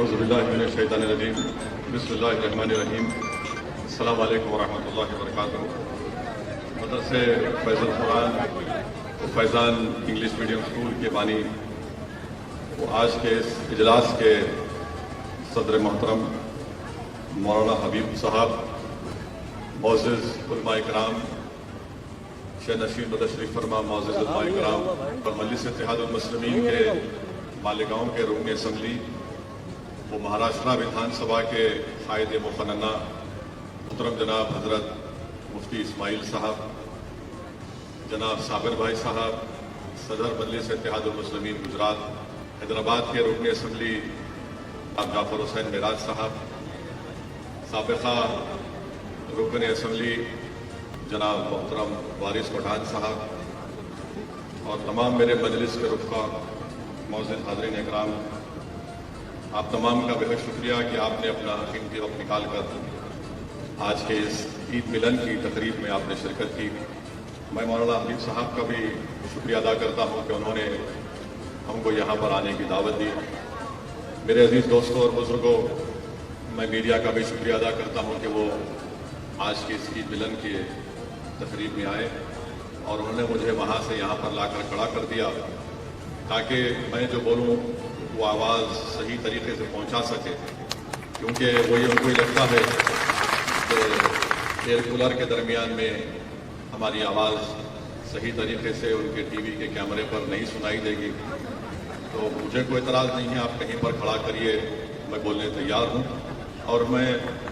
اعوذ باللہ من الشیطان الرجیم بسم اللہ الرحمن الرحیم السلام علیکم ورحمۃ اللہ وبرکاتہ۔ مدرسے فیض القرآن و فیضان انگلش میڈیم اسکول کے بانی وہ آج کے اس اجلاس کے صدر محترم مولانا حبیب صاحب، معزز علماء کرام، شہ نشین بدشریف فرما معزز علماء کرام اور مجلس اتحاد المسلمین کے مالیگاؤں کے رکن اسمبلی، وہ مہاراشٹرا ودھان سبھا کے قائد مقننہ محترم جناب حضرت مفتی اسماعیل صاحب، جناب صابر بھائی صاحب، صدر مجلس اتحاد المسلمین گجرات حیدرآباد کے رکن اسمبلی جناب جعفر حسین معراج صاحب، سابقہ رکن اسمبلی جناب محترم وارث پٹھان صاحب اور تمام میرے مجلس کے رفقا، معزز حاضرین اکرام، آپ تمام کا بہت شکریہ کہ آپ نے اپنا قیمتی وقت نکال کر آج کے اس عید ملن کی تقریب میں آپ نے شرکت کی۔ میں مولانا حبیب صاحب کا بھی شکریہ ادا کرتا ہوں کہ انہوں نے ہم کو یہاں پر آنے کی دعوت دی۔ میرے عزیز دوستوں اور بزرگوں، میں میڈیا کا بھی شکریہ ادا کرتا ہوں کہ وہ آج کی اس عید ملن کی تقریب میں آئے اور انہوں نے مجھے وہاں سے یہاں پر لا کر کھڑا کر دیا تاکہ میں جو بولوں وہ آواز صحیح طریقے سے پہنچا سکے، کیونکہ وہی ان کو ہی لگتا ہے کہ ایئر کولر کے درمیان میں ہماری آواز صحیح طریقے سے ان کے ٹی وی کے کیمرے پر نہیں سنائی دے گی۔ تو مجھے کوئی اعتراض نہیں ہے، آپ کہیں پر کھڑا کریے، میں بولنے تیار ہوں، اور میں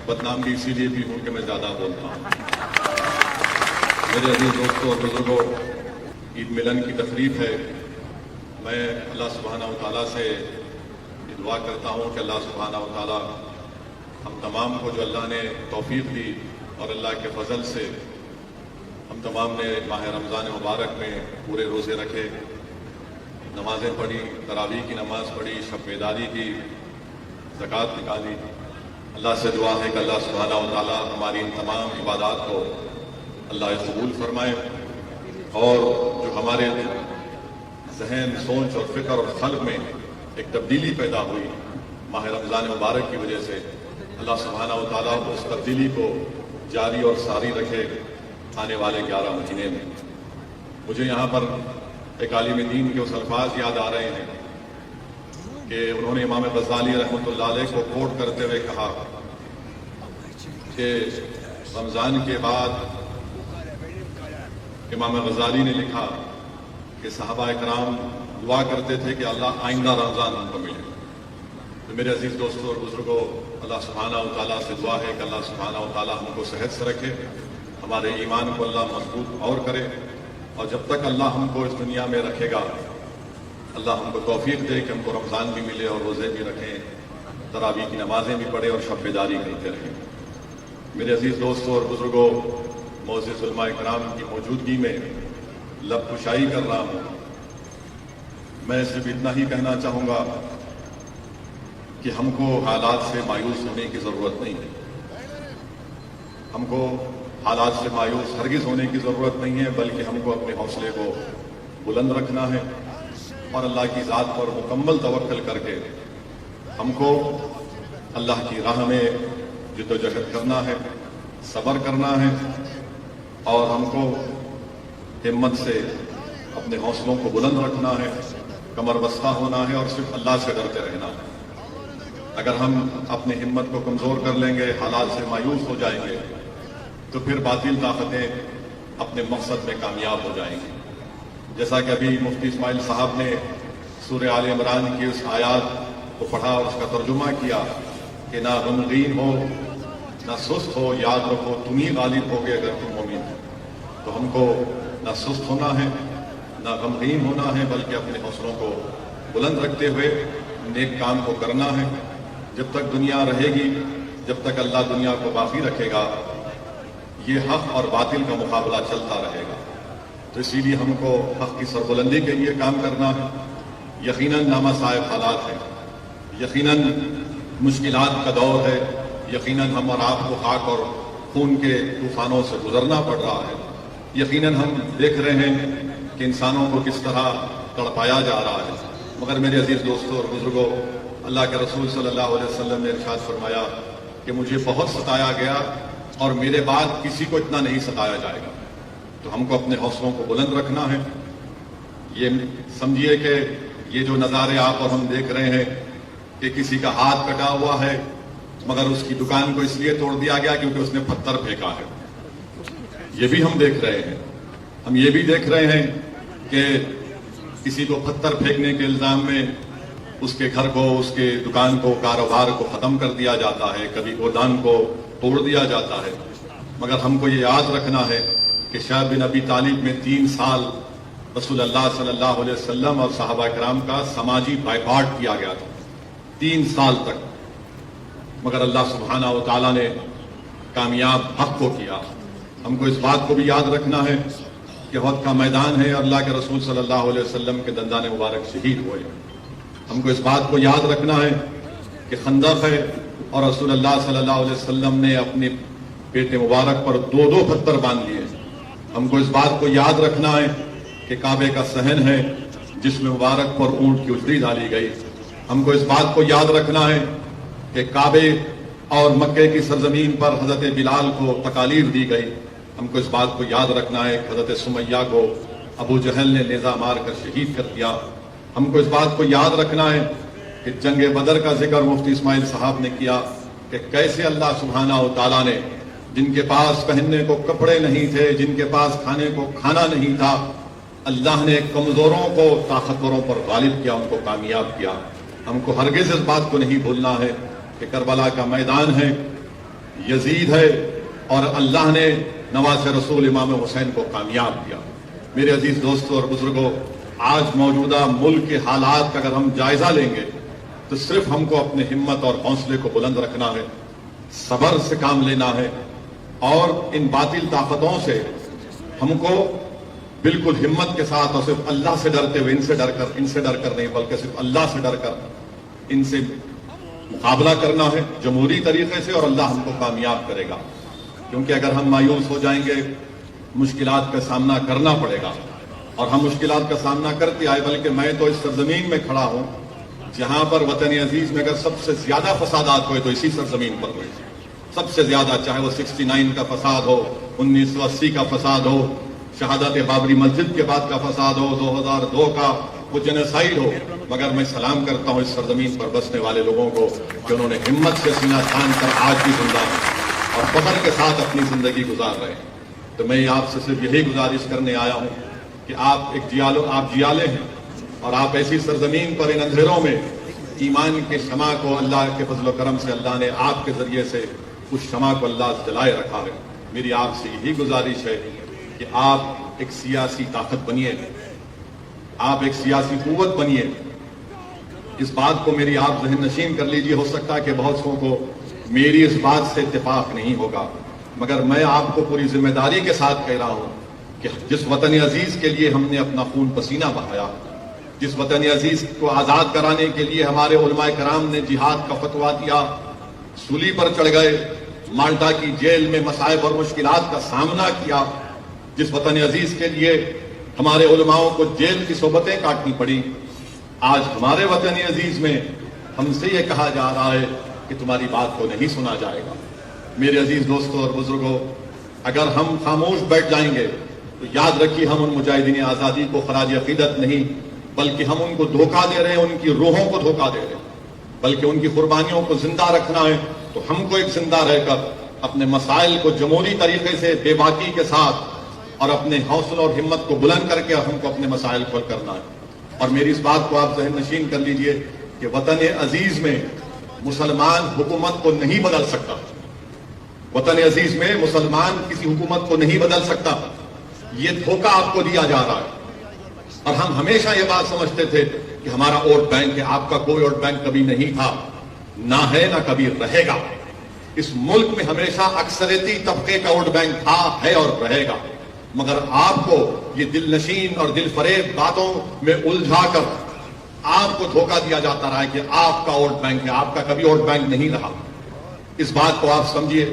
بدنام بھی اسی لیے بھی ہوں کہ میں زیادہ بولتا ہوں۔ میرے عزیز دوستوں اور بزرگوں، عید ملن کی تقریب ہے۔ میں اللہ سبحانہ و تعالیٰ سے دعا کرتا ہوں کہ اللہ سبحانہ و تعالیٰ ہم تمام کو جو اللہ نے توفیق دی اور اللہ کے فضل سے ہم تمام نے ماہ رمضان مبارک میں پورے روزے رکھے، نمازیں پڑھی، تراویح کی نماز پڑھی، شب بیداری کی، زکوٰۃ نکالی۔ اللہ سے دعا ہے کہ اللہ سبحانہ و تعالیٰ ہماری ان تمام عبادات کو اللہ قبول فرمائے، اور جو ہمارے ذہن، سوچ اور فکر اور قلب میں ایک تبدیلی پیدا ہوئی ماہ رمضان مبارک کی وجہ سے، اللہ سبحانہ و تعالیٰ اس تبدیلی کو جاری اور ساری رکھے آنے والے 11 مہینے میں۔ مجھے یہاں پر ایک عالم دین کے اس الفاظ یاد آ رہے ہیں کہ انہوں نے امام غزالی رحمۃ اللہ علیہ کو کوٹ کرتے ہوئے کہا کہ رمضان کے بعد امام غزالی نے لکھا کہ صحابہ کرام دعا کرتے تھے کہ اللہ آئندہ رمضان ہم کو ملے۔ تو میرے عزیز دوستوں اور بزرگوں، اللہ سبحانہ و تعالیٰ سے دعا ہے کہ اللہ سبحانہ و تعالیٰ ہم کو صحت سے رکھے، ہمارے ایمان کو اللہ مضبوط اور کرے، اور جب تک اللہ ہم کو اس دنیا میں رکھے گا، اللہ ہم کو توفیق دے کہ ہم کو رمضان بھی ملے اور روزے بھی رکھیں، تراویح کی نمازیں بھی پڑھیں اور شب بیداری کرتے رہیں۔ میرے عزیز دوستوں اور بزرگوں، معزز علماء کرام کی موجودگی میں لب کشائی کر رہا ہوں۔ میں صرف اتنا ہی کہنا چاہوں گا کہ ہم کو حالات سے مایوس ہونے کی ضرورت نہیں ہے، ہم کو حالات سے مایوس ہرگز ہونے کی ضرورت نہیں ہے، بلکہ ہم کو اپنے حوصلے کو بلند رکھنا ہے اور اللہ کی ذات پر مکمل توکل کر کے ہم کو اللہ کی راہ میں جدوجہد کرنا ہے، صبر کرنا ہے، اور ہم کو ہمت سے اپنے حوصلوں کو بلند رکھنا ہے، کمر بستہ ہونا ہے اور صرف اللہ سے ڈرتے رہنا ہے۔ اگر ہم اپنی ہمت کو کمزور کر لیں گے، حالات سے مایوس ہو جائیں گے، تو پھر باطل طاقتیں اپنے مقصد میں کامیاب ہو جائیں گی۔ جیسا کہ ابھی مفتی اسماعیل صاحب نے سورہ آل عمران کی اس آیات کو پڑھا اور اس کا ترجمہ کیا کہ نہ غمگین ہو، نہ سست ہو، یاد رکھو تم ہی غالب ہوگے اگر تم مومن ہو۔ تو ہم کو نہ سست ہونا ہے، نہ غمگین ہونا ہے، بلکہ اپنے حوصلوں کو بلند رکھتے ہوئے نیک کام کو کرنا ہے۔ جب تک دنیا رہے گی، جب تک اللہ دنیا کو باقی رکھے گا، یہ حق اور باطل کا مقابلہ چلتا رہے گا۔ تو اسی لیے ہم کو حق کی سربلندی کے لیے کام کرنا ہے۔ یقیناً نامساعد حالات ہیں، یقیناً مشکلات کا دور ہے، یقیناً ہم اور آپ کو خاک اور خون کے طوفانوں سے گزرنا پڑ رہا ہے، یقیناً ہم دیکھ رہے ہیں کہ انسانوں کو کس طرح تڑپایا جا رہا ہے، مگر میرے عزیز دوستوں اور بزرگوں، اللہ کے رسول صلی اللہ علیہ وسلم نے ارشاد فرمایا کہ مجھے بہت ستایا گیا اور میرے بعد کسی کو اتنا نہیں ستایا جائے گا. تو ہم کو اپنے حوصلوں کو بلند رکھنا ہے. یہ سمجھیے کہ یہ جو نظارے آپ اور ہم دیکھ رہے ہیں کہ کسی کا ہاتھ کٹا ہوا ہے مگر اس کی دکان کو اس لیے توڑ دیا گیا کیونکہ اس نے پتھر پھینکا ہے. یہ بھی ہم دیکھ رہے ہیں. ہم یہ بھی دیکھ رہے ہیں کہ کسی کو پتھر پھینکنے کے الزام میں اس کے گھر کو، اس کے دکان کو، کاروبار کو ختم کر دیا جاتا ہے، کبھی گودان کو توڑ دیا جاتا ہے. مگر ہم کو یہ یاد رکھنا ہے کہ شیخ بن ابی طالب میں 3 سال رسول اللہ صلی اللہ علیہ وسلم اور صحابہ کرام کا سماجی بائیکاٹ کیا گیا تھا 3 سال تک. مگر اللہ سبحانہ و تعالیٰ نے کامیاب حق کو کیا. ہم کو اس بات کو بھی یاد رکھنا ہے کہ احد کا میدان ہے اور اللہ کے رسول صلی اللہ علیہ وسلم کے دندان مبارک شہید ہوئے. ہم کو اس بات کو یاد رکھنا ہے کہ خندق ہے اور رسول اللہ صلی اللہ علیہ وسلم نے اپنے پیٹ مبارک پر 2 پتھر باندھ لیے. ہم کو اس بات کو یاد رکھنا ہے کہ کعبے کا صحن ہے جس میں مبارک پر اونٹ کی اجڑی ڈالی گئی. ہم کو اس بات کو یاد رکھنا ہے کہ کعبے اور مکے کی سرزمین پر حضرت بلال کو تکالیر دی گئی. ہم کو اس بات کو یاد رکھنا ہے کہ حضرت سمیہ کو ابو جہل نے نیزہ مار کر شہید کر دیا. ہم کو اس بات کو یاد رکھنا ہے کہ جنگ بدر کا ذکر مفتی اسماعیل صاحب نے کیا کہ کیسے اللہ سبحانہ و تعالیٰ نے جن کے پاس پہننے کو کپڑے نہیں تھے، جن کے پاس کھانے کو کھانا نہیں تھا، اللہ نے کمزوروں کو طاقتوروں پر غالب کیا، ان کو کامیاب کیا. ہم کو ہرگز اس بات کو نہیں بھولنا ہے کہ کربلا کا میدان ہے، یزید ہے اور اللہ نے نواز رسول امام حسین کو کامیاب کیا. میرے عزیز دوستوں اور بزرگوں، آج موجودہ ملک کے حالات کا اگر ہم جائزہ لیں گے تو صرف ہم کو اپنے ہمت اور حوصلے کو بلند رکھنا ہے، صبر سے کام لینا ہے اور ان باطل طاقتوں سے ہم کو بالکل ہمت کے ساتھ اور صرف اللہ سے ڈرتے ہوئے، ان سے ڈر کر نہیں بلکہ صرف اللہ سے ڈر کر ان سے مقابلہ کرنا ہے جمہوری طریقے سے، اور اللہ ہم کو کامیاب کرے گا. کیونکہ اگر ہم مایوس ہو جائیں گے مشکلات کا سامنا کرنا پڑے گا اور ہم مشکلات کا سامنا کرتے آئے. بلکہ میں تو اس سرزمین میں کھڑا ہوں جہاں پر وطن عزیز میں اگر سب سے زیادہ فسادات ہوئے تو اسی سرزمین پر ہوئے. سب سے زیادہ، چاہے وہ 69 کا فساد ہو، 1980 کا فساد ہو، شہادت بابری مسجد کے بعد کا فساد ہو، 2002 کا وہ جنوسائیڈ ہو. مگر میں سلام کرتا ہوں اس سرزمین پر بسنے والے لوگوں کو کہ انہوں نے ہمت سے سینہ تان کر آج بھی زندہ اور فخر کے ساتھ اپنی زندگی گزار رہے ہیں. تو میں آپ سے صرف یہی گزارش کرنے آیا ہوں کہ آپ جیالے ہیں اور آپ ایسی سرزمین پر ان اندھیروں میں ایمان کے شمع کو اللہ کے فضل و کرم سے اللہ نے آپ کے ذریعے سے اس شمع کو اللہ جلائے رکھا ہے. میری آپ سے یہی گزارش ہے کہ آپ ایک سیاسی طاقت بنیے، آپ ایک سیاسی قوت بنیے. اس بات کو میری آپ ذہن نشین کر لیجئے. ہو سکتا ہے کہ بہت سو کو میری اس بات سے اتفاق نہیں ہوگا، مگر میں آپ کو پوری ذمہ داری کے ساتھ کہہ رہا ہوں کہ جس وطن عزیز کے لیے ہم نے اپنا خون پسینہ بہایا، جس وطن عزیز کو آزاد کرانے کے لیے ہمارے علماء کرام نے جہاد کا فتویٰ دیا، سولی پر چڑھ گئے، مالٹا کی جیل میں مصائب اور مشکلات کا سامنا کیا، جس وطن عزیز کے لیے ہمارے علماؤں کو جیل کی صحبتیں کاٹنی پڑی، آج ہمارے وطن عزیز میں ہم سے یہ کہا جا رہا ہے کہ تمہاری بات کو نہیں سنا جائے گا. میرے عزیز دوستوں اور بزرگوں، اگر ہم خاموش بیٹھ جائیں گے تو یاد رکھیے ہم ان مجاہدین آزادی کو خراج عقیدت نہیں بلکہ ہم ان کو دھوکہ دے رہے ہیں، ان کی روحوں کو دھوکہ دے رہے ہیں. بلکہ ان کی قربانیوں کو زندہ رکھنا ہے تو ہم کو ایک زندہ رہ کر اپنے مسائل کو جمہوری طریقے سے بے باکی کے ساتھ اور اپنے حوصلہ اور ہمت کو بلند کر کے ہم کو اپنے مسائل کو حل کرنا ہے. اور میری اس بات کو آپ ذہن نشین کر لیجئے کہ وطن عزیز میں مسلمان حکومت کو نہیں بدل سکتا. وطن عزیز میں مسلمان کسی حکومت کو نہیں بدل سکتا. یہ دھوکہ آپ کو دیا جا رہا ہے. اور ہم ہمیشہ یہ بات سمجھتے تھے کہ ہمارا ووٹ بینک ہے. آپ کا کوئی ووٹ بینک کبھی نہیں تھا، نہ ہے، نہ کبھی رہے گا. اس ملک میں ہمیشہ اکثریتی طبقے کا ووٹ بینک تھا، ہے اور رہے گا. مگر آپ کو یہ دل نشین اور دل فریب باتوں میں الجھا کر آپ کو دھوکہ دیا جاتا رہا ہے کہ آپ کا ووٹ بینک ہے. آپ کا کبھی ووٹ بینک نہیں رہا. اس بات کو آپ سمجھیے.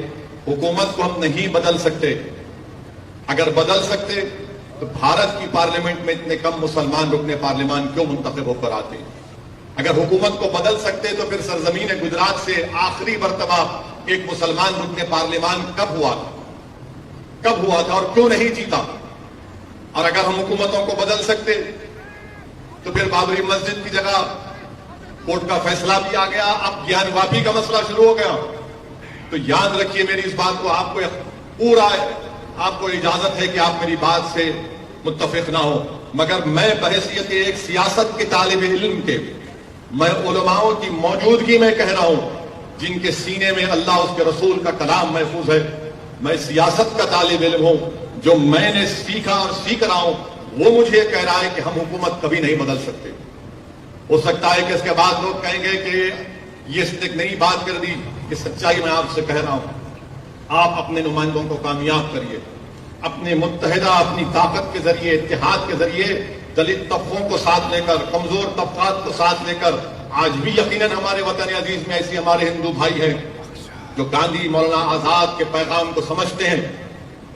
حکومت کو ہم نہیں بدل سکتے. اگر بدل سکتے تو بھارت کی پارلیمنٹ میں اتنے کم مسلمان رکن پارلیمان کیوں منتخب ہو کر آتے؟ اگر حکومت کو بدل سکتے تو پھر سرزمین گجرات سے آخری مرتبہ ایک مسلمان رکن پارلیمان کب ہوا تھا اور کیوں نہیں جیتا؟ اور اگر ہم حکومتوں کو بدل سکتے تو پھر بابری مسجد کی جگہ کورٹ کا فیصلہ بھی آ گیا، اب گیان واپی کا مسئلہ شروع ہو گیا. تو یاد رکھیے میری اس بات کو، آپ کو اجازت ہے کہ آپ میری بات سے متفق نہ ہو، مگر میں بحیثیت ایک سیاست کے طالب علم کے، میں علماؤں کی موجودگی میں کہہ رہا ہوں جن کے سینے میں اللہ اس کے رسول کا کلام محفوظ ہے. میں سیاست کا طالب علم ہوں، جو میں نے سیکھا اور سیکھ رہا ہوں وہ مجھے کہہ رہا ہے کہ ہم حکومت کبھی نہیں بدل سکتے. ہو سکتا ہے کہ اس کے بعد لوگ کہیں گے کہ یہ اس نے ایک نئی بات کر دی، کہ سچائی میں آپ سے کہہ رہا ہوں، آپ اپنے نمائندوں کو کامیاب کریے، اپنے متحدہ اپنی طاقت کے ذریعے، اتحاد کے ذریعے دلت طبقوں کو ساتھ لے کر، کمزور طبقات کو ساتھ لے کر. آج بھی یقیناً ہمارے وطن عزیز میں ایسی ہمارے ہندو بھائی ہیں جو گاندھی مولانا آزاد کے پیغام کو سمجھتے ہیں،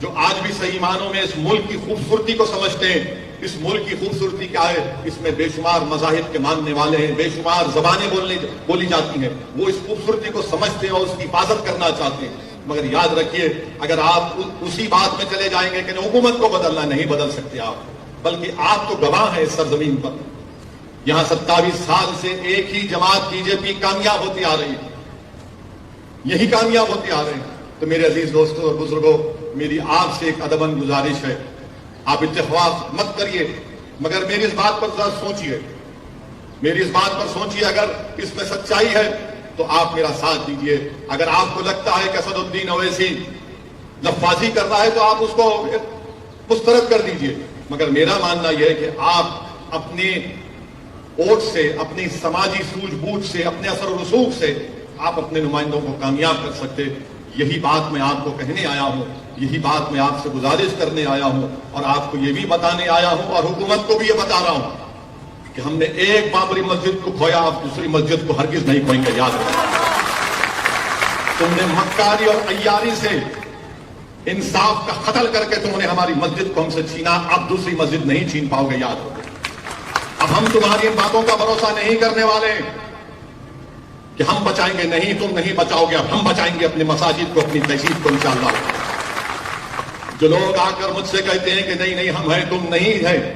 جو آج بھی صحیح معنوں میں اس ملک کی خوبصورتی کو سمجھتے ہیں. اس ملک کی خوبصورتی کیا ہے؟ اس میں بے شمار مذاہب کے ماننے والے ہیں، بے شمار زبانیں بولی جاتی ہیں، وہ اس خوبصورتی کو سمجھتے ہیں اور اس کی حفاظت کرنا چاہتے ہیں. مگر یاد رکھیے، اگر آپ اسی بات میں چلے جائیں گے کہ حکومت کو بدلنا، نہیں بدل سکتے آپ، بلکہ آپ تو گواہ ہیں اس سرزمین پر. یہاں 27 سال سے ایک ہی جماعت بی جے پی کامیاب ہوتی آ رہی ہے، یہی کامیاب ہوتے آ رہے ہیں. تو میرے عزیز دوستوں اور بزرگوں، میری آپ سے ایک ادباً گزارش ہے، آپ اتفاق مت کریے، مگر میری اس بات پر ذرا سوچیے، میری اس بات پر سوچیے. اگر اس میں سچائی ہے تو آپ میرا ساتھ دیجیے. اگر آپ کو لگتا ہے کہ اسد الدین اویسی لفاظی کر رہا ہے تو آپ اس کو مسترد کر دیجیے. مگر میرا ماننا یہ ہے کہ آپ اپنے ووٹ سے، اپنی سماجی سوجھ بوجھ سے، اپنے اثر و رسوخ سے آپ اپنے نمائندوں کو کامیاب کر سکتے. یہی بات میں آپ کو کہنے آیا ہوں، یہی بات میں آپ سے گزارش کرنے آیا ہوں، اور آپ کو یہ بھی بتانے آیا ہوں اور حکومت کو بھی یہ بتا رہا ہوں کہ ہم نے ایک بابری مسجد کو کھویا، آپ دوسری مسجد کو ہرگز نہیں کھوئیں گے. یاد رکھیں، تم نے مکاری اور عیاری سے انصاف کا قتل کر کے تم نے ہماری مسجد کو ہم سے چھینا، اب دوسری مسجد نہیں چھین پاؤ گے. یاد رکھیں، اب ہم تمہاری ان باتوں کا بھروسہ نہیں کرنے والے کہ ہم بچائیں گے، نہیں، تم نہیں بچاؤ گے، اب ہم بچائیں گے اپنی مساجد کو، اپنی تہذیب کو انشاءاللہ. جو لوگ آ کر مجھ سے کہتے ہیں کہ نہیں ہم ہیں، تم نہیں ہے،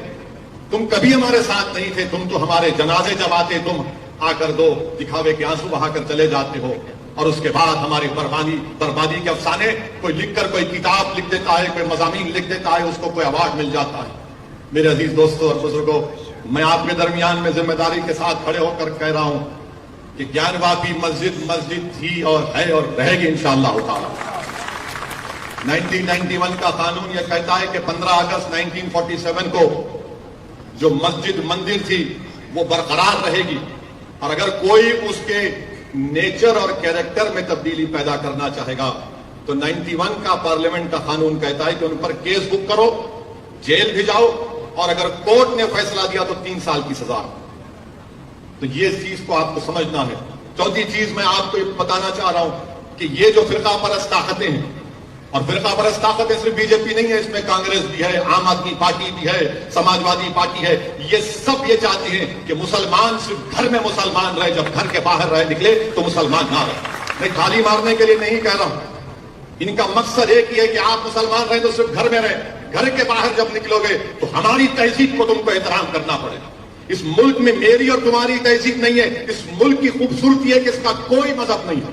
تم کبھی ہمارے ساتھ نہیں تھے، تم تو ہمارے جنازے جب آتے تم آ کر دو دکھاوے کے آنسو بہا کر چلے جاتے ہو، اور اس کے بعد ہماری بربادی کے افسانے کوئی لکھ کر، کوئی کتاب لکھ دیتا ہے، کوئی مضامین لکھ دیتا ہے، اس کو کوئی ایوارڈ مل جاتا ہے. میرے عزیز دوستوں اور بزرگوں، میں آپ کے درمیان میں ذمہ داری کے ساتھ کھڑے ہو کر کہہ رہا ہوں کہ گیان واپی مسجد تھی اور ہے اور رہے گی انشاءاللہ تعالی. 1991 کا قانون یہ کہتا ہے کہ 15 اگست 1947 کو جو مسجد مندر تھی وہ برقرار رہے گی، اور اگر کوئی اس کے نیچر اور کیریکٹر میں تبدیلی پیدا کرنا چاہے گا تو 91 کا پارلیمنٹ کا قانون کہتا ہے کہ ان پر کیس بک کرو، جیل بھیجاؤ، اور اگر کورٹ نے فیصلہ دیا تو 3 سال کی سزا. تو یہ چیز کو آپ کو سمجھنا ہے. چوتھی چیز میں آپ کو بتانا چاہ رہا ہوں کہ یہ جو فرقہ پرست طاقتیں ہیں، اور فرقہ پرست طاقتیں صرف بی جے پی نہیں ہے، اس میں کانگریس بھی ہے، عام آدمی پارٹی بھی ہے، سماجوادی پارٹی ہے، یہ سب یہ چاہتے ہیں کہ مسلمان صرف گھر میں مسلمان رہے، جب گھر کے باہر رہے نکلے تو مسلمان نہ رہے. میں تھالی مارنے کے لیے نہیں کہہ رہا ہوں، ان کا مقصد ایک ہی ہے کہ آپ مسلمان رہیں تو صرف گھر میں رہیں، گھر کے باہر جب نکلو گے تو ہماری تہذیب کو تم کو احترام کرنا پڑے گا. اس ملک میں میری اور تمہاری تہذیب نہیں ہے، اس ملک کی خوبصورتی ہے کہ اس کا کوئی مذہب نہیں ہے،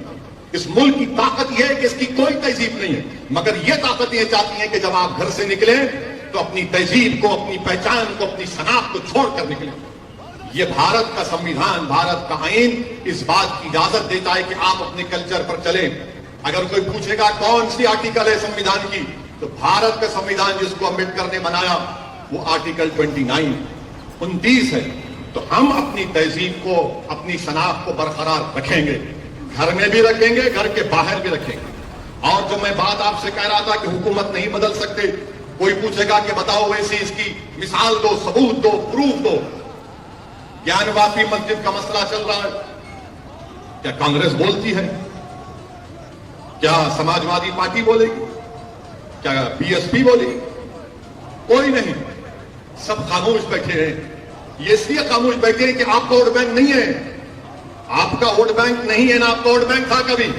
اس ملک کی طاقت یہ ہے کہ اس کی کوئی تہذیب نہیں ہے. مگر یہ طاقت یہ چاہتی ہیں کہ جب آپ گھر سے نکلیں تو اپنی تہذیب کو، اپنی پہچان کو، اپنی شناخت کو چھوڑ کر نکلیں. یہ بھارت کا سمویدھان، بھارت کا آئین اس بات کی اجازت دیتا ہے کہ آپ اپنے کلچر پر چلیں. اگر کوئی پوچھے گا کون سی آرٹیکل ہے سمویدھان کی، تو بھارت کا سمویدھان جس کو امبیڈکر نے بنایا وہ آرٹیکل 29 ہے. تو ہم اپنی تہذیب کو، اپنی شناخت کو برقرار رکھیں گے، گھر میں بھی رکھیں گے، گھر کے باہر بھی رکھیں گے. اور جو میں بات آپ سے کہہ رہا تھا کہ حکومت نہیں بدل سکتے، کوئی پوچھے گا کہ بتاؤ ویسے اس کی مثال دو، ثبوت دو، پروف دو. گیان واپی مسجد کا مسئلہ چل رہا ہے، کیا کانگریس بولتی ہے؟ کیا سماجوادی پارٹی بولے گی؟ کیا بی ایس پی بولے گی؟ کوئی نہیں، سب خاموش بیٹھے ہیں. یہ اس لیے خاموش بیٹھے ہیں کہ آپ کا ووٹ بینک نہیں ہے. آپ کا ووٹ بینک نہیں ہے، نہ آپ کا ووٹ بینک تھا کبھی.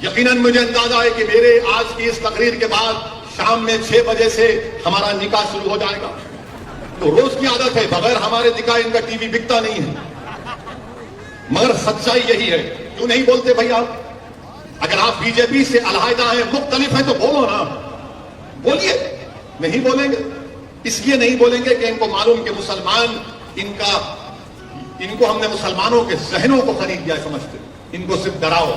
یقیناً مجھے اندازہ ہے کہ میرے آج کی اس تقریر کے بعد شام میں 6 بجے سے ہمارا نکاح شروع ہو جائے گا. تو روز کی عادت ہے، بغیر ہمارے نکاح ان کا ٹی وی بکتا نہیں ہے. مگر سچائی یہی ہے. کیوں نہیں بولتے بھائی آپ؟ اگر آپ بی جے پی سے علیحدہ ہیں، مختلف ہیں، تو بولو نا، بولیے. نہیں بولیں گے، اس لیے نہیں بولیں گے کہ ان کو معلوم کہ مسلمان ان کو ہم نے مسلمانوں کے ذہنوں کو خرید لیا سمجھتے. ان کو صرف ڈراؤ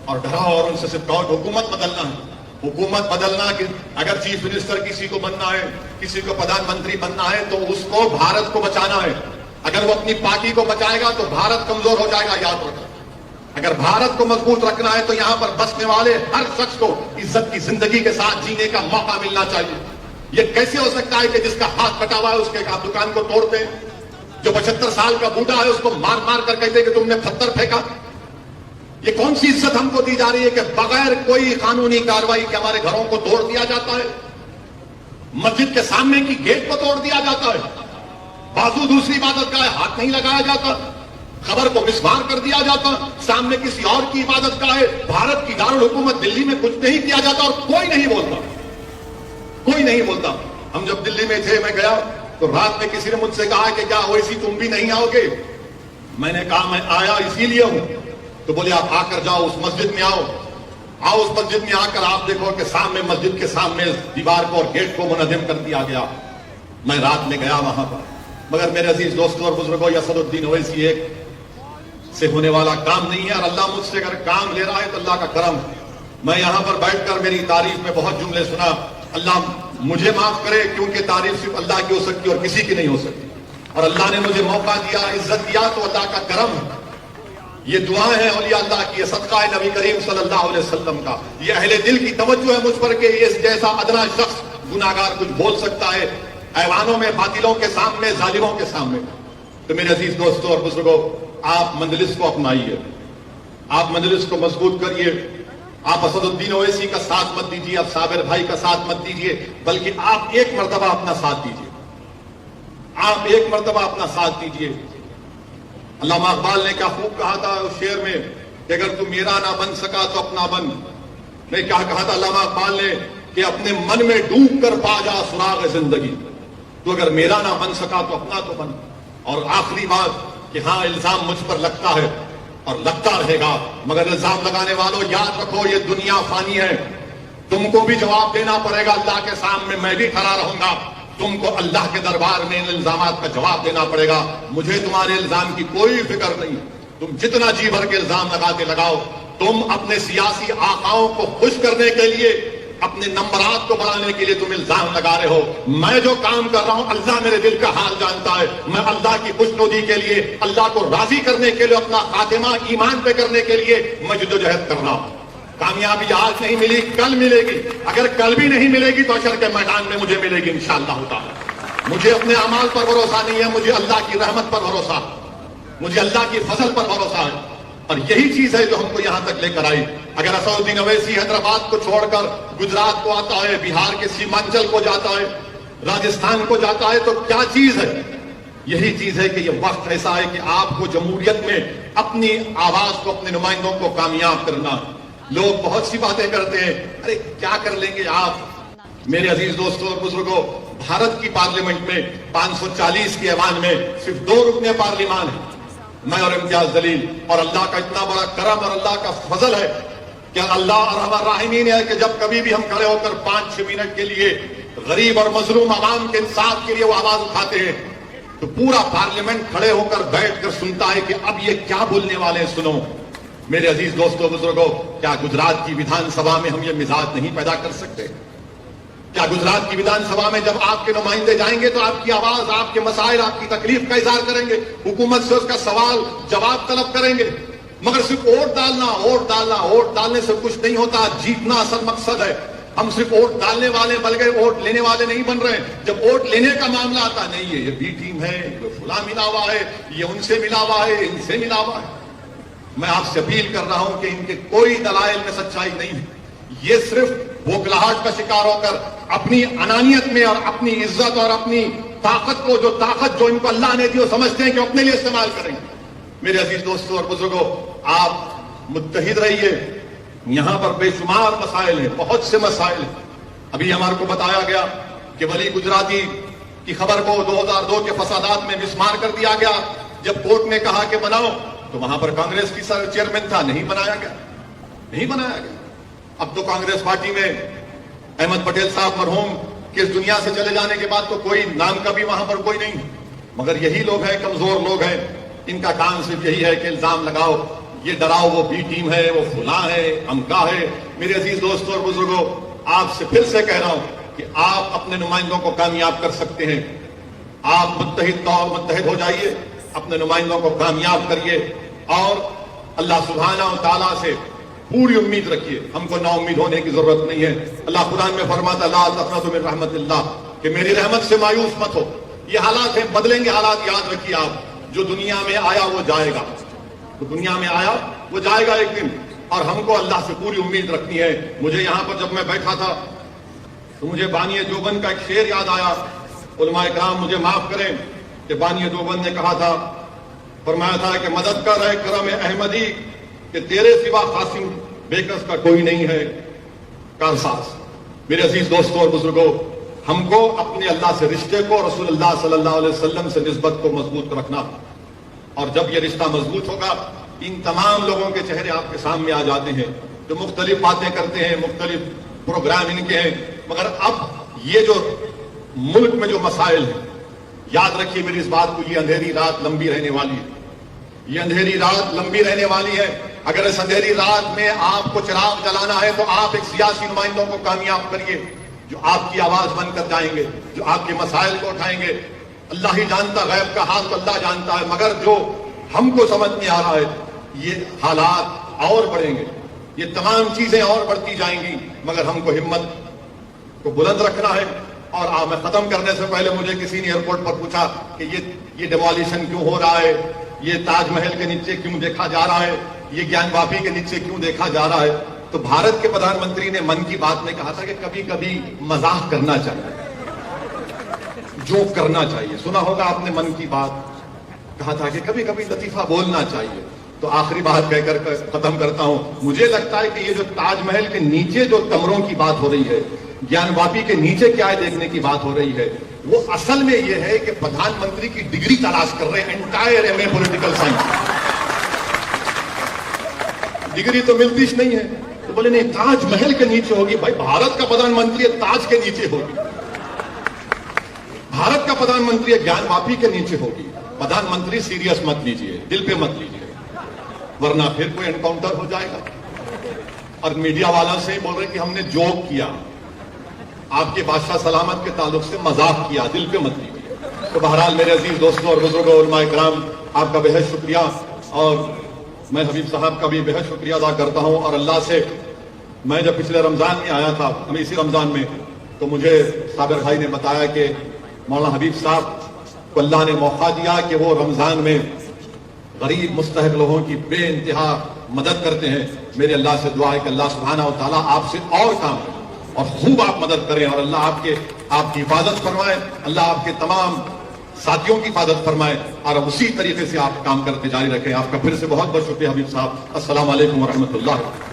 اور ان سے صرف کہو حکومت بدلنا ہے. حکومت بدلنا کہ اگر چیف منسٹر کسی کو بننا ہے، کسی کو پردھان منتری بننا ہے، تو اس کو بھارت کو بچانا ہے. اگر وہ اپنی پارٹی کو بچائے گا تو بھارت کمزور ہو جائے گا. یاد رکھنا، اگر بھارت کو مضبوط رکھنا ہے تو یہاں پر بسنے والے ہر شخص کو عزت کی زندگی کے ساتھ جینے کا موقع ملنا چاہیے. یہ کیسے ہو سکتا ہے کہ جس کا ہاتھ کٹا ہوا ہے اس کے آپ دکان کو توڑتے ہیں؟ جو 75 سال کا بوڑھا ہے اس کو مار مار کر کہتے کہ تم نے پتھر پھینکا. یہ کون سی عزت ہم کو دی جا رہی ہے کہ بغیر کوئی قانونی کارروائی کے ہمارے گھروں کو توڑ دیا جاتا ہے؟ مسجد کے سامنے کی گیٹ کو توڑ دیا جاتا ہے. بازو دوسری عبادت کا ہے، ہاتھ نہیں لگایا جاتا. خبر کو مسمار کر دیا جاتا. سامنے کسی اور کی عبادت کا ہے. بھارت کی دارالحکومت دلی میں کچھ نہیں کیا جاتا اور کوئی نہیں بولتا. کوئی نہیں بولتا. ہم جب دلی میں تھے، میں گیا تو رات میں کسی نے مجھ سے کہا کہ کیا ویسی تم بھی نہیں آؤ گے؟ میں نے کہا میں آیا اسی لیے ہوں. تو بولے آپ آ کر جاؤ، اس مسجد میں آؤ اس مسجد میں آ کر آپ دیکھو کہ سامنے مسجد کے سامنے دیوار کو اور گیٹ کو منہدم کر دیا گیا. میں رات میں گیا وہاں پر. مگر میرے عزیز دوستوں اور بزرگوں، یہ اسد الدین اویسی ایک سے ہونے والا کام نہیں ہے، اور اللہ مجھ سے اگر کام لے رہا ہے تو اللہ کا کرم ہے. میں یہاں پر بیٹھ کر میری تعریف میں بہت جملے سنا. اللہ مجھے معاف کرے، کیونکہ تعریف صرف اللہ کی ہو سکتی اور کسی کی نہیں ہو سکتی. اور اللہ نے مجھے موقع دیا، عزت دیا، تو اللہ کا کرم ہے. یہ دعائیں ہیں اولیاء اللہ کی، یہ صدقہ ہے نبی کریم صلی اللہ علیہ وسلم کا. یہ اہل دل کی توجہ ہے مجھ پر کہ اس جیسا ادنا شخص گناہگار کچھ بول سکتا ہے ایوانوں میں، باطلوں کے سامنے، ظالموں کے سامنے. تو میرے عزیز دوستوں اور بزرگوں، آپ مجلس کو اپنائیے، آپ مجلس کو مضبوط کریے. آپ اسد الدین اویسی کا ساتھ مت دیجیے، آپ صابر بھائی کا ساتھ مت دیجیے، بلکہ آپ ایک مرتبہ اپنا ساتھ دیجیے. آپ ایک مرتبہ اپنا ساتھ دیجیے. علامہ اقبال نے کیا خوب کہا تھا اس شعر میں کہ اگر تو میرا نہ بن سکا تو اپنا بن. میں کیا کہا تھا علامہ اقبال نے کہ اپنے من میں ڈوب کر پا جا سراغ زندگی. تو اگر میرا نہ بن سکا تو اپنا تو بن. اور آخری بات کہ ہاں الزام مجھ پر لگتا ہے اور لگتا رہے گا، مگر الزام لگانے والوں یاد رکھو یہ دنیا فانی ہے. تم کو بھی جواب دینا پڑے گا اللہ کے سامنے. میں بھی کھڑا رہوں گا. تم کو اللہ کے دربار میں ان الزامات کا جواب دینا پڑے گا. مجھے تمہارے الزام کی کوئی فکر نہیں. تم جتنا جی بھر کے الزام لگاتے لگاؤ. تم اپنے سیاسی آقاؤں کو خوش کرنے کے لیے، اپنے نمبرات کو بڑھانے کے لیے تم الزام لگا رہے ہو. میں جو کام کر رہا ہوں اللہ میرے دل کا حال جانتا ہے. میں اللہ کی خوشنودی کے لیے، اللہ کو راضی کرنے کے لیے، اپنا خاتمہ ایمان پہ کرنے کے لیے میں جدوجہد کر رہا ہوں. کامیابی آج نہیں ملی، کل ملے گی. اگر کل بھی نہیں ملے گی تو حشر کے میدان میں مجھے ملے گی انشاءاللہ تعالی. مجھے اپنے اعمال پر بھروسہ نہیں ہے، مجھے اللہ کی رحمت پر بھروسہ، مجھے اللہ کی فضل پر بھروسہ ہے. اور یہی چیز ہے جو ہم کو یہاں تک لے کر آئی. اگر اسد الدین اویسی حیدرآباد کو چھوڑ کر گجرات کو آتا ہے، بہار کے سیمانچل کو جاتا ہے، راجستھان کو جاتا ہے، تو کیا چیز ہے؟ یہی چیز ہے کہ یہ وقت ایسا ہے کہ آپ کو جمہوریت میں اپنی آواز کو، اپنے نمائندوں کو کامیاب کرنا. لوگ بہت سی باتیں کرتے ہیں، ارے کیا کر لیں گے آپ. میرے عزیز دوستوں اور بزرگوں، بھارت کی پارلیمنٹ میں 540 کے ایوان میں صرف 2 رکن پارلیمان ہیں، میں اور امتیاز جلیل. اور اللہ کا اتنا بڑا کرم اور اللہ کا فضل ہے کہ اللہ ارحم الراحمین ہے کہ جب کبھی بھی ہم کھڑے ہو کر 5-6 منٹ کے لیے غریب اور مظلوم عوام کے انصاف کے لیے وہ آواز اٹھاتے ہیں تو پورا پارلیمنٹ کھڑے ہو کر بیٹھ کر سنتا ہے کہ اب یہ کیا بولنے والے ہیں، سنو. میرے عزیز دوستوں بزرگوں، کیا گجرات کی ویدھان سبھا میں ہم یہ مزاج نہیں پیدا کر سکتے؟ کیا گجرات کی ویدھان سبھا میں جب آپ کے نمائندے جائیں گے تو آپ کی آواز، آپ کے مسائل، آپ کی تکلیف کا اظہار کریں گے، حکومت سے اس کا سوال جواب طلب کریں گے؟ مگر صرف ووٹ ڈالنا، ووٹ ڈالنا، ووٹ ڈالنے سے کچھ نہیں ہوتا. جیتنا اصل مقصد ہے. ہم صرف ووٹ ڈالنے والے بلکہ ووٹ لینے والے نہیں بن رہے ہیں. جب ووٹ لینے کا معاملہ آتا نہیں ہے، یہ بی ٹیم ہے، یہ فلاں ملا ہوا ہے، یہ ان سے ملا ہوا ہے، ان سے ملا ہوا ہے. میں آپ سے اپیل کر رہا ہوں کہ ان کے کوئی دلائل میں سچائی نہیں ہے. یہ صرف بھوکلاہٹ کا شکار ہو کر اپنی انانیت میں اور اپنی عزت اور اپنی طاقت کو، جو طاقت جو ان کو اللہ نے دی، وہ سمجھتے ہیں کہ اپنے لیے استعمال کریں گے۔ میرے عزیز دوستوں اور بزرگوں، آپ متحد رہیے۔ یہاں پر بے شمار مسائل ہیں، بہت سے مسائل ہیں۔ ابھی ہمارے کو بتایا گیا کہ ولی گجراتی کی خبر کو 2002 کے فسادات میں مسمار کر دیا گیا۔ جب کورٹ نے کہا کہ بناؤ تو وہاں پر کانگریس کی چیئرمین تھا، نہیں بنایا گیا، نہیں بنایا گیا۔ اب تو کانگریس پارٹی میں احمد پٹیل صاحب مرحوم کے اس دنیا سے چلے جانے کے بعد تو کوئی نام کا بھی وہاں پر کوئی نہیں، مگر یہی لوگ ہیں، کمزور لوگ ہیں، ان کا کام صرف یہی ہے کہ الزام لگاؤ، یہ ڈراؤ، وہ بی ٹیم ہے، وہ فلاں ہے، امکا ہے۔ میرے عزیز دوستوں اور بزرگوں، آپ سے پھر سے کہہ رہا ہوں کہ آپ اپنے نمائندوں کو کامیاب کر سکتے ہیں۔ آپ متحد ہو جائیے، اپنے نمائندوں کو کامیاب کریے، اور اللہ سبحانہ و تعالیٰ سے پوری امید رکھیے۔ ہم کو نا امید ہونے کی ضرورت نہیں ہے۔ اللہ قرآن میں فرماتا ہے لا تقنطوا من رحمت اللہ، کہ میری رحمت سے مایوس مت ہو۔ یہ حالات ہیں، بدلیں گے حالات، یاد رکھیے آپ، جو دنیا میں آیا وہ جائے گا، تو دنیا میں آیا وہ جائے گا ایک دن، اور ہم کو اللہ سے پوری امید رکھنی ہے۔ مجھے یہاں پر جب میں بیٹھا تھا تو مجھے بانی دیوبند کا ایک شعر یاد آیا۔ علماء کرام مجھے معاف کریں کہ بانی دیوبند نے کہا تھا، فرمایا تھا کہ مدد کر اے کرم احمدی، کہ تیرے سوا قاسم بیکس کا کوئی نہیں ہے کارساز۔ میرے عزیز دوستوں اور بزرگوں، ہم کو اپنے اللہ سے رشتے کو، رسول اللہ صلی اللہ علیہ وسلم سے نسبت کو مضبوط رکھنا، اور جب یہ رشتہ مضبوط ہوگا، ان تمام لوگوں کے چہرے آپ کے سامنے آ جاتے ہیں جو مختلف باتیں کرتے ہیں، مختلف پروگرام ان کے ہیں، مگر اب یہ جو ملک میں جو مسائل ہیں، یاد رکھیے میری اس بات کو، یہ اندھیری رات لمبی رہنے والی ہے، یہ اندھیری رات لمبی رہنے والی ہے۔ اگر اس اندھیری رات میں آپ کو چراغ جلانا ہے تو آپ ایک سیاسی نمائندوں کو کامیاب کریے، جو آپ کی آواز بن کر جائیں گے، جو آپ کے مسائل کو اٹھائیں گے۔ اللہ ہی جانتا، غیب کا حال تو اللہ جانتا ہے، مگر جو ہم کو سمجھ میں آ رہا ہے، یہ حالات اور بڑھیں گے، یہ تمام چیزیں اور بڑھتی جائیں گی، مگر ہم کو ہمت کو بلند رکھنا ہے۔ اور میں ختم کرنے سے پہلے مجھے کسی نے ایئرپورٹ پر پوچھا کہ یہ ڈیمولیشن کیوں ہو رہا ہے، یہ تاج محل کے نیچے کیوں دیکھا جا رہا ہے، یہ گیان واپی کے نیچے کیوں دیکھا جا رہا ہے؟ تو بھارت کے پردھان منتری نے من کی بات میں کہا تھا کہ کبھی کبھی مزاح کرنا چاہیے، جوک کرنا چاہیے۔ سنا ہوگا آپ نے من کی بات، کہا تھا کہ کبھی کبھی لطیفہ بولنا چاہیے۔ تو آخری بات کہہ کر ختم کرتا ہوں، مجھے لگتا ہے کہ یہ جو تاج محل کے نیچے جو کمروں کی بات ہو رہی ہے، گیان واپی کے نیچے کیا ہے دیکھنے کی بات ہو رہی ہے، وہ اصل میں یہ ہے کہ پردھان منتری کی ڈگری تلاش کر رہے ہیں، entire M A political science. Degree تو ملتی نہیں ہے، تو بولے نہیں تاج محل کے نیچے ہوگی۔ بھائی بھارت کا پردھان منتری ہے، تاج کے نیچے ہوگی، بھارت کا پردھان منتری ہے، گیان واپی کے نیچے ہوگی۔ پردھان منتری سیریس مت لیجئے، دل پہ مت لیجئے، ورنہ پھر کوئی انکاؤنٹر ہو جائے گا۔ اور میڈیا والوں سے بول رہے کہ ہم نے جوک کیا، آپ کے بادشاہ سلامت کے تعلق سے مذاق کیا، دل پہ مت لیجئے۔ تو بہرحال میرے عزیز دوستوں اور بزرگوں، علماء کرام، آپ کا بہت شکریہ، اور میں حبیب صاحب کا بھی بہت شکریہ ادا کرتا ہوں۔ اور اللہ سے، میں جب پچھلے رمضان میں آیا تھا، ہمیں اسی رمضان میں، تو مجھے صابر بھائی نے بتایا کہ مولانا حبیب صاحب کو اللہ نے موقع دیا کہ وہ رمضان میں غریب مستحق لوگوں کی بے انتہا مدد کرتے ہیں۔ میرے اللہ سے دعا ہے کہ اللہ سبحانہ و تعالیٰ آپ سے اور کام کرے، اور خوب آپ مدد کریں، اور اللہ آپ کی حفاظت فرمائے، اللہ آپ کے تمام ساتھیوں کی حفاظت فرمائے، اور اسی طریقے سے آپ کام کرتے جاری رکھیں۔ آپ کا پھر سے بہت بہت شکریہ حبیب صاحب۔ السلام علیکم ورحمۃ اللہ۔